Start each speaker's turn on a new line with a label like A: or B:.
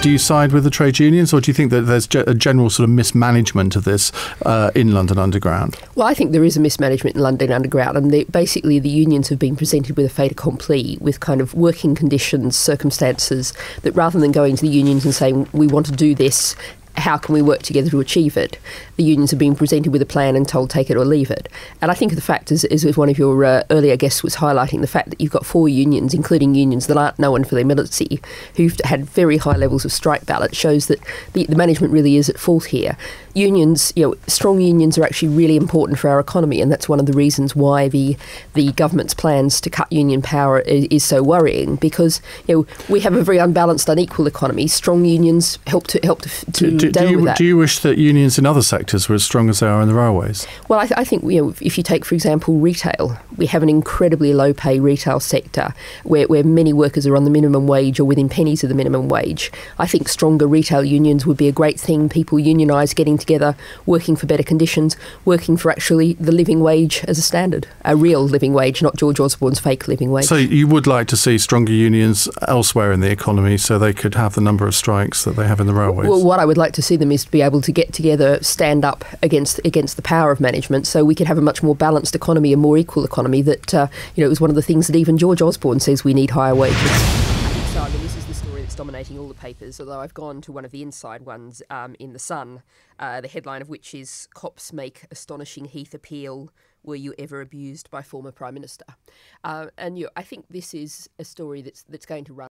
A: Do you side with the trade unions, or do you think that there's a general sort of mismanagement of this in London Underground?
B: Well, I think there is a mismanagement in London Underground, and basically the unions have been presented with a fait accompli, with kind of working conditions, circumstances, that rather than going to the unions and saying, we want to do this, how can we work together to achieve it? The unions have been presented with a plan and told take it or leave it. And I think the fact is one of your earlier guests was highlighting, the fact that you've got 4 unions, including unions that aren't known for their militancy, who've had very high levels of strike ballot, shows that the management really is at fault here. Unions, strong unions are actually really important for our economy, and that's one of the reasons why the government's plans to cut union power is so worrying, because we have a very unbalanced, unequal economy. Strong unions help to deal with that.
A: Do you wish that unions in other sectors were as strong as they are in the railways?
B: Well, I think if you take, for example, retail, we have an incredibly low-pay retail sector where many workers are on the minimum wage or within pennies of the minimum wage. I think stronger retail unions would be a great thing. People unionise, getting together, working for better conditions, working for actually the living wage as a standard, a real living wage, not George Osborne's fake living wage.
A: So you would like to see stronger unions elsewhere in the economy so they could have the number of strikes that they have in the railways?
B: Well, what I would like to see them is to be able to get together, stand up against the power of management, so we could have a much more balanced economy, a more equal economy. That it was one of the things that even George Osborne says we need higher wages. So, this is the story that's dominating all the papers, although I've gone to one of the inside ones in The Sun, the headline of which is "Cops Make Astonishing Heath Appeal. Were you ever abused by former Prime Minister?" And I think this is a story that's going to run.